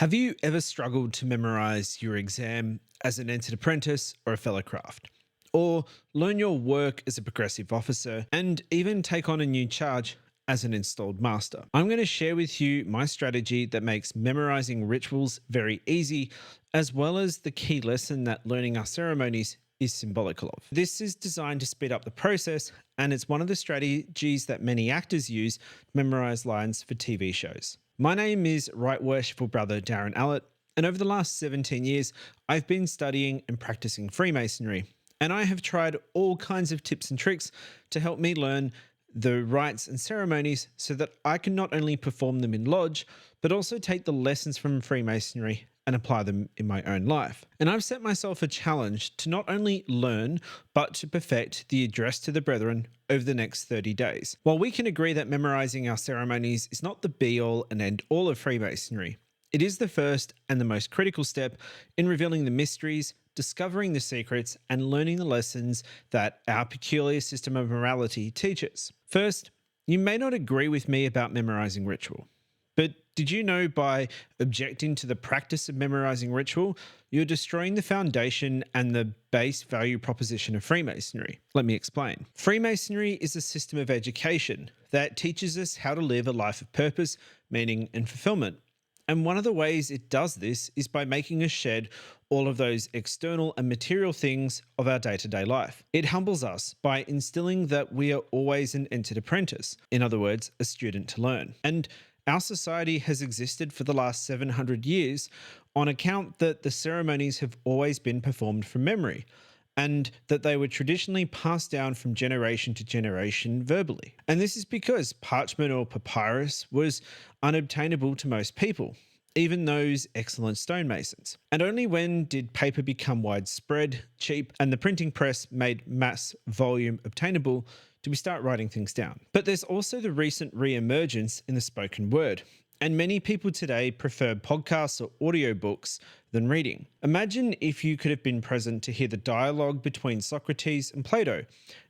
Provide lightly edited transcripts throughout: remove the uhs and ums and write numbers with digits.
Have you ever struggled to memorize your exam as an entered apprentice or a fellow craft? Or learn your work as a progressive officer and even take on a new charge as an installed master? I'm going to share with you my strategy that makes memorizing rituals very easy, as well as the key lesson that learning our ceremonies is symbolical of. This is designed to speed up the process, and it's one of the strategies that many actors use to memorize lines for TV shows. My name is Right Worshipful Brother Darren Allatt, and over the last 17 years, I've been studying and practicing Freemasonry, and I have tried all kinds of tips and tricks to help me learn the rites and ceremonies so that I can not only perform them in lodge, but also take the lessons from Freemasonry and apply them in my own life. And I've set myself a challenge to not only learn, but to perfect the address to the brethren over the next 30 days. While we can agree that memorizing our ceremonies is not the be-all and end-all of Freemasonry, it is the first and the most critical step in revealing the mysteries, discovering the secrets, and learning the lessons that our peculiar system of morality teaches. First, you may not agree with me about memorizing ritual. But did you know by objecting to the practice of memorizing ritual, you're destroying the foundation and the base value proposition of Freemasonry? Let me explain. Freemasonry is a system of education that teaches us how to live a life of purpose, meaning, and fulfillment. And one of the ways it does this is by making us shed all of those external and material things of our day-to-day life. It humbles us by instilling that we are always an entered apprentice, in other words, a student to learn. And our society has existed for the last 700 years on account that the ceremonies have always been performed from memory, and that they were traditionally passed down from generation to generation verbally. And this is because parchment or papyrus was unobtainable to most people, even those excellent stonemasons. And only when did paper become widespread, cheap, and the printing press made mass volume obtainable do we start writing things down. But there's also the recent re-emergence in the spoken word, and many people today prefer podcasts or audiobooks than reading. Imagine if you could have been present to hear the dialogue between Socrates and Plato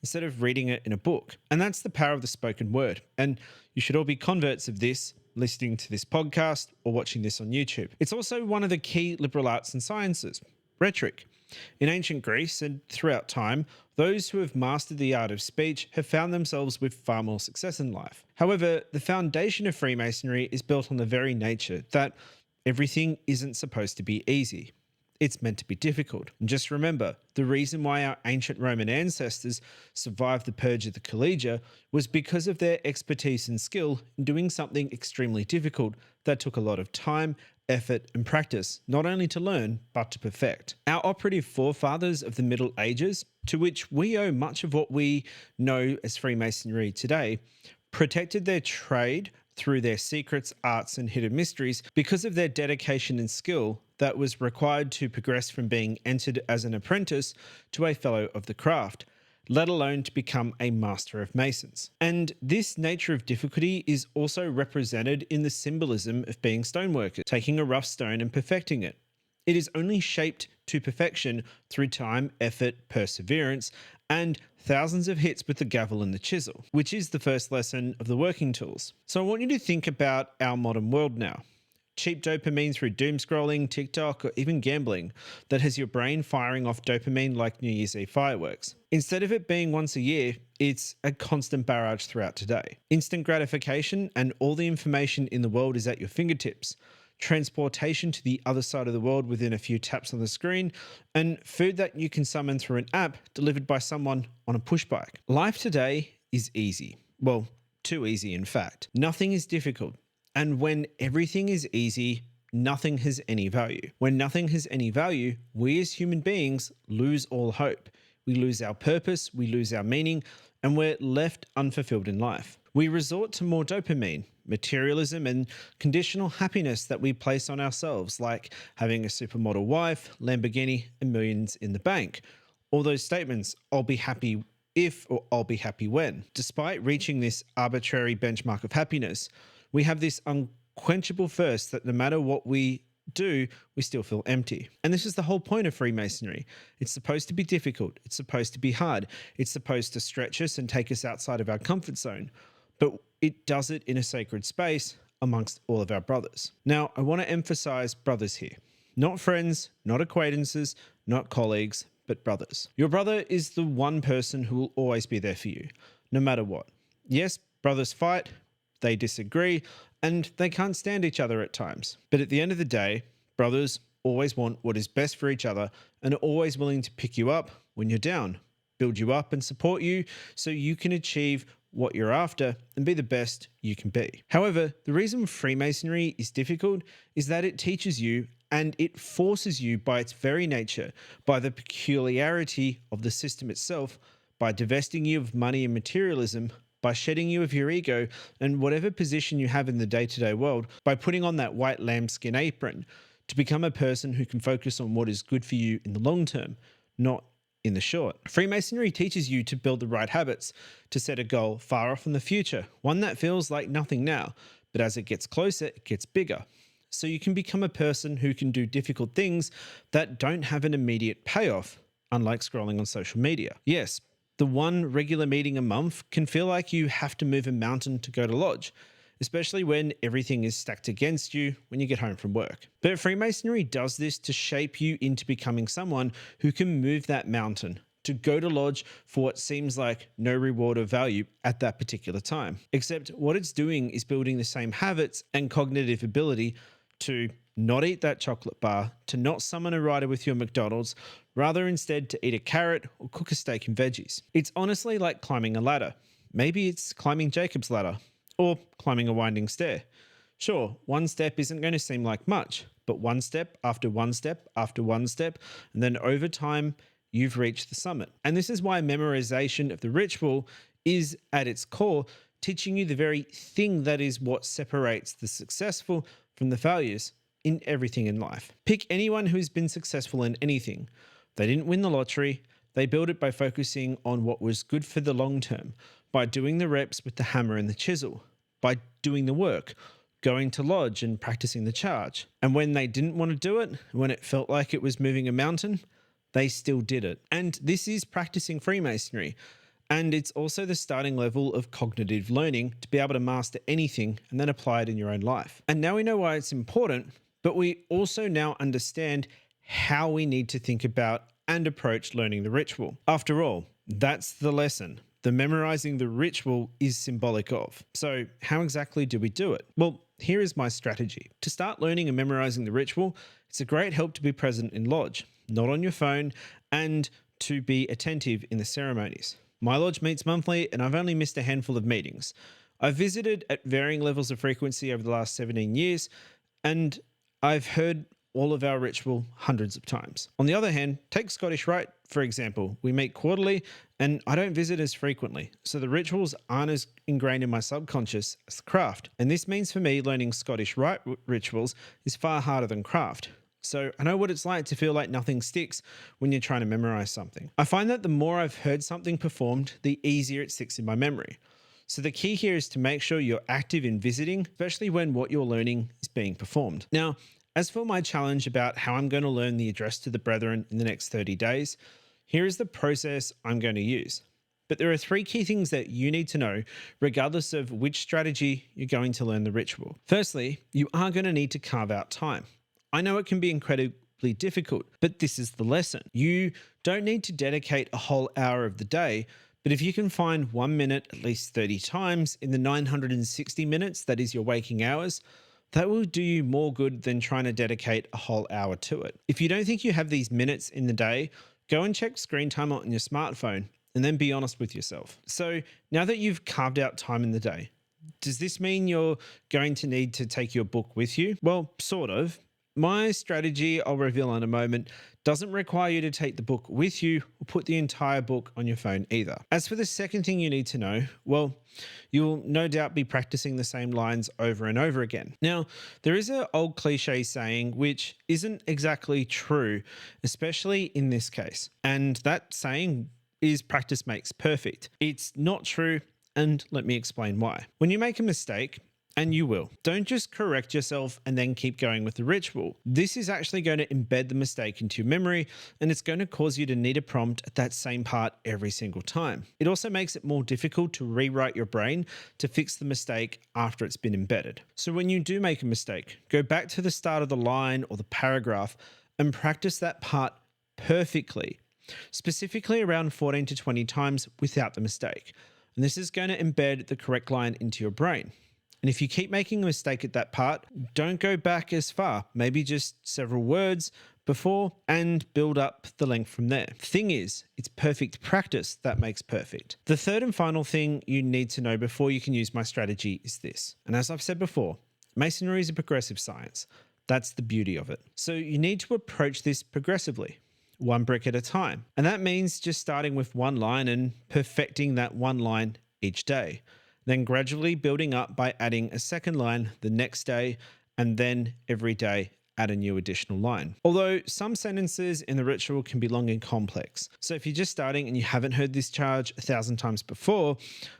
instead of reading it in a book. And that's the power of the spoken word. And you should all be converts of this, listening to this podcast or watching this on YouTube. It's also one of the key liberal arts and sciences, rhetoric. In ancient Greece and throughout time, those who have mastered the art of speech have found themselves with far more success in life. However, the foundation of Freemasonry is built on the very nature that everything isn't supposed to be easy. It's meant to be difficult. And just remember, the reason why our ancient Roman ancestors survived the purge of the collegia was because of their expertise and skill in doing something extremely difficult that took a lot of time, effort, and practice, not only to learn, but to perfect. Our operative forefathers of the Middle Ages, to which we owe much of what we know as Freemasonry today, protected their trade through their secrets, arts, and hidden mysteries because of their dedication and skill that was required to progress from being entered as an apprentice to a fellow of the craft, let alone to become a master of masons. And this nature of difficulty is also represented in the symbolism of being stoneworkers, taking a rough stone and perfecting it. It is only shaped to perfection through time, effort, perseverance, and thousands of hits with the gavel and the chisel, which is the first lesson of the working tools. So I want you to think about our modern world now. Cheap dopamine through doom scrolling, TikTok, or even gambling that has your brain firing off dopamine like New Year's Eve fireworks. Instead of it being once a year, it's a constant barrage throughout today. Instant gratification and all the information in the world is at your fingertips. Transportation to the other side of the world within a few taps on the screen, and food that you can summon through an app delivered by someone on a push bike. Life today is easy. Well, too easy in fact. Nothing is difficult. And when everything is easy, nothing has any value. When nothing has any value, we as human beings lose all hope. We lose our purpose, we lose our meaning, and we're left unfulfilled in life. We resort to more dopamine, materialism, and conditional happiness that we place on ourselves, like having a supermodel wife, Lamborghini, and millions in the bank. All those statements, I'll be happy if or I'll be happy when. Despite reaching this arbitrary benchmark of happiness, we have this unquenchable thirst that no matter what we do, we still feel empty. And this is the whole point of Freemasonry. It's supposed to be difficult. It's supposed to be hard. It's supposed to stretch us and take us outside of our comfort zone. But it does it in a sacred space, amongst all of our brothers. Now, I want to emphasize brothers here. Not friends, not acquaintances, not colleagues, but brothers. Your brother is the one person who will always be there for you, no matter what. Yes, brothers fight, they disagree, and they can't stand each other at times. But at the end of the day, brothers always want what is best for each other and are always willing to pick you up when you're down, build you up and support you so you can achieve what you're after and be the best you can be. However, the reason Freemasonry is difficult is that it teaches you and it forces you by its very nature, by the peculiarity of the system itself, by divesting you of money and materialism, by shedding you of your ego and whatever position you have in the day-to-day world, by putting on that white lambskin apron to become a person who can focus on what is good for you in the long term, not in the short. Freemasonry teaches you to build the right habits, to set a goal far off in the future, one that feels like nothing now, but as it gets closer, it gets bigger. So you can become a person who can do difficult things that don't have an immediate payoff, unlike scrolling on social media. Yes, the one regular meeting a month can feel like you have to move a mountain to go to lodge, especially when everything is stacked against you when you get home from work. But Freemasonry does this to shape you into becoming someone who can move that mountain, to go to lodge for what seems like no reward or value at that particular time. Except what it's doing is building the same habits and cognitive ability to not eat that chocolate bar, to not summon a rider with your McDonald's, rather instead to eat a carrot or cook a steak and veggies. It's honestly like climbing a ladder. Maybe it's climbing Jacob's ladder or climbing a winding stair. Sure, one step isn't going to seem like much, but one step after one step after one step, and then over time, you've reached the summit. And this is why memorization of the ritual is at its core teaching you the very thing that is what separates the successful from the failures in everything in life. Pick anyone who's been successful in anything. They didn't win the lottery. They built it by focusing on what was good for the long term, by doing the reps with the hammer and the chisel, by doing the work, going to lodge and practicing the charge. And when they didn't want to do it, when it felt like it was moving a mountain, they still did it. And this is practicing Freemasonry. And it's also the starting level of cognitive learning to be able to master anything and then apply it in your own life. And now we know why it's important, but we also now understand how we need to think about and approach learning the ritual. After all, that's the lesson. The memorizing the ritual is symbolic of. So how exactly do we do it? Well, here is my strategy. To start learning and memorizing the ritual, it's a great help to be present in lodge, not on your phone, and to be attentive in the ceremonies. My lodge meets monthly and I've only missed a handful of meetings. I've visited at varying levels of frequency over the last 17 years, and I've heard all of our ritual hundreds of times. On the other hand, take Scottish Rite, for example. We meet quarterly and I don't visit as frequently, so the rituals aren't as ingrained in my subconscious as the craft. And this means for me, learning Scottish Rite rituals is far harder than craft. So I know what it's like to feel like nothing sticks when you're trying to memorize something. I find that the more I've heard something performed, the easier it sticks in my memory. So the key here is to make sure you're active in visiting, especially when what you're learning is being performed. Now, as for my challenge about how I'm going to learn the address to the brethren in the next 30 days, here is the process I'm going to use. But there are 3 key things that you need to know, regardless of which strategy you're going to learn the ritual. Firstly, you are going to need to carve out time. I know it can be incredibly difficult, but this is the lesson. You don't need to dedicate a whole hour of the day, but if you can find 1 minute at least 30 times in the 960 minutes that is your waking hours, that will do you more good than trying to dedicate a whole hour to it. If you don't think you have these minutes in the day, go and check screen time on your smartphone and then be honest with yourself. So now that you've carved out time in the day, does this mean you're going to need to take your book with you? Well, sort of. My strategy, I'll reveal in a moment, doesn't require you to take the book with you or put the entire book on your phone either. As for the second thing you need to know, well, you'll no doubt be practicing the same lines over and over again. Now, there is an old cliche saying which isn't exactly true, especially in this case. And that saying is practice makes perfect. It's not true, and let me explain why. When you make a mistake, and you will. Don't just correct yourself and then keep going with the ritual. This is actually going to embed the mistake into your memory, and it's going to cause you to need a prompt at that same part every single time. It also makes it more difficult to rewrite your brain to fix the mistake after it's been embedded. So when you do make a mistake, go back to the start of the line or the paragraph and practice that part perfectly, specifically around 14 to 20 times without the mistake. And this is going to embed the correct line into your brain. And if you keep making a mistake at that part, don't go back as far, maybe just several words before, and build up the length from there. Thing is, it's perfect practice that makes perfect. The third and final thing you need to know before you can use my strategy is this. And as I've said before, Masonry is a progressive science. That's the beauty of it. So you need to approach this progressively, one brick at a time. And that means just starting with one line and perfecting that one line each day. Then gradually building up by adding a second line the next day, and then every day add a new additional line. Although some sentences in the ritual can be long and complex. So if you're just starting and you haven't heard this charge 1,000 times before,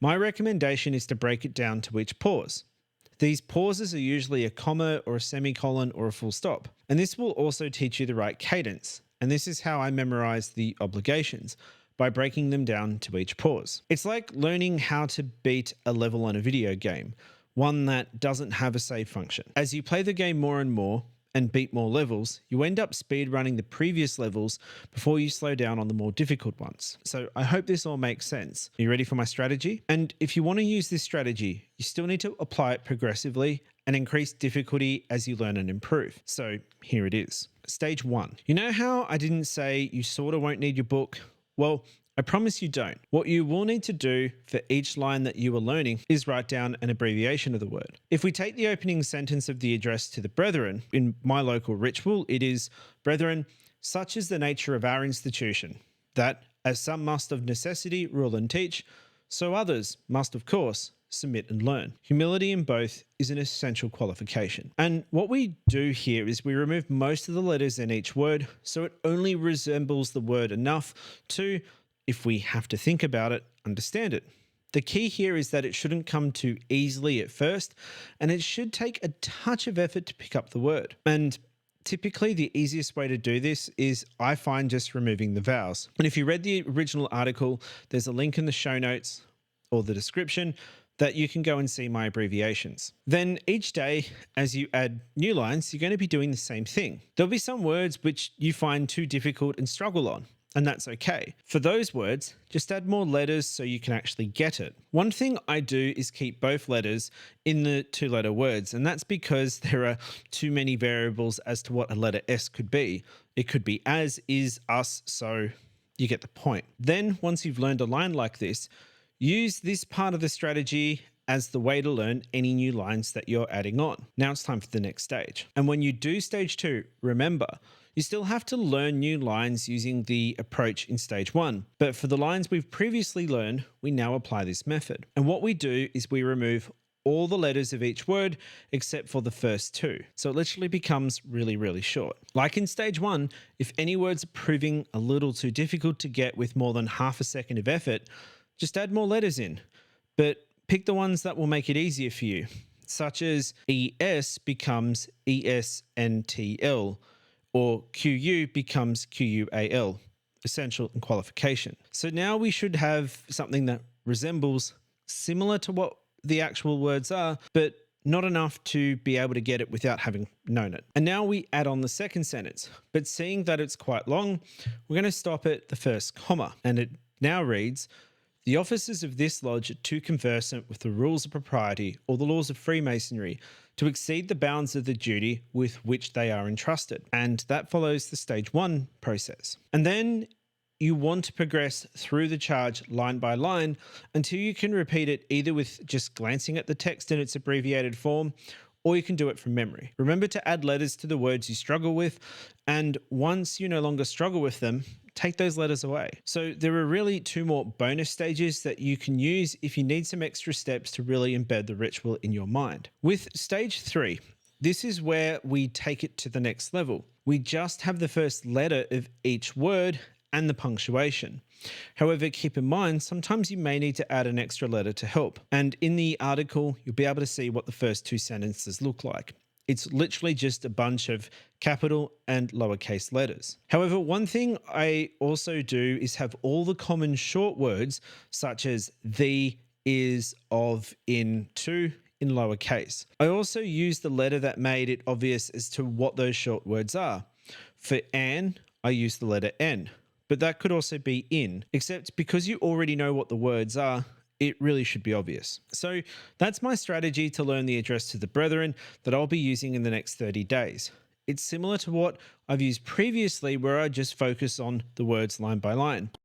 my recommendation is to break it down to each pause. These pauses are usually a comma or a semicolon or a full stop. And this will also teach you the right cadence. And this is how I memorize the obligations, by breaking them down to each pause. It's like learning how to beat a level on a video game, one that doesn't have a save function. As you play the game more and more and beat more levels, you end up speed running the previous levels before you slow down on the more difficult ones. So I hope this all makes sense. Are you ready for my strategy? And if you want to use this strategy, you still need to apply it progressively and increase difficulty as you learn and improve. So here it is. Stage 1. You know how I didn't say you sort of won't need your book? Well, I promise you don't. What you will need to do for each line that you are learning is write down an abbreviation of the word. If we take the opening sentence of the address to the brethren, in my local ritual, it is, "Brethren, such is the nature of our institution, that, as some must of necessity rule and teach, so others must, of course, submit and learn. Humility in both is an essential qualification." And what we do here is we remove most of the letters in each word, so it only resembles the word enough to, if we have to think about it, understand it. The key here is that it shouldn't come too easily at first, and it should take a touch of effort to pick up the word. And typically the easiest way to do this is, I find, just removing the vowels. And if you read the original article, there's a link in the show notes or the description that you can go and see my abbreviations. Then each day, as you add new lines, you're going to be doing the same thing. There'll be some words which you find too difficult and struggle on, and that's okay. For those words, just add more letters so you can actually get it. One thing I do is keep both letters in the 2-letter words, and that's because there are too many variables as to what a letter S could be. It could be as, is, us, so you get the point. Then once you've learned a line like this, use this part of the strategy as the way to learn any new lines that you're adding on. Now it's time for the next stage. And when you do stage 2, remember, you still have to learn new lines using the approach in stage 1. But for the lines we've previously learned, we now apply this method. And what we do is we remove all the letters of each word except for the first 2. So it literally becomes really, really short. Like in stage 1, if any words are proving a little too difficult to get with more than half a second of effort, just add more letters in, but pick the ones that will make it easier for you, such as ES becomes ESNTL, or QU becomes QUAL, essential and qualification. So now we should have something that resembles similar to what the actual words are, but not enough to be able to get it without having known it. And now we add on the second sentence, but seeing that it's quite long, we're going to stop at the first comma, and it now reads, "The officers of this lodge are too conversant with the rules of propriety or the laws of Freemasonry to exceed the bounds of the duty with which they are entrusted." And that follows the stage 1 process. And then you want to progress through the charge line by line until you can repeat it either with just glancing at the text in its abbreviated form, or you can do it from memory. Remember to add letters to the words you struggle with, and once you no longer struggle with them, take those letters away. So there are really 2 more bonus stages that you can use if you need some extra steps to really embed the ritual in your mind. With stage 3, this is where we take it to the next level. We just have the first letter of each word and the punctuation. However, keep in mind, sometimes you may need to add an extra letter to help. And in the article, you'll be able to see what the first two sentences look like. It's literally just a bunch of capital and lowercase letters. However, one thing I also do is have all the common short words such as the, is, of, in, to in lowercase. I also use the letter that made it obvious as to what those short words are. For an, I use the letter N, but that could also be in, except because you already know what the words are, it really should be obvious. So that's my strategy to learn the address to the brethren that I'll be using in the next 30 days. It's similar to what I've used previously, where I just focus on the words line by line.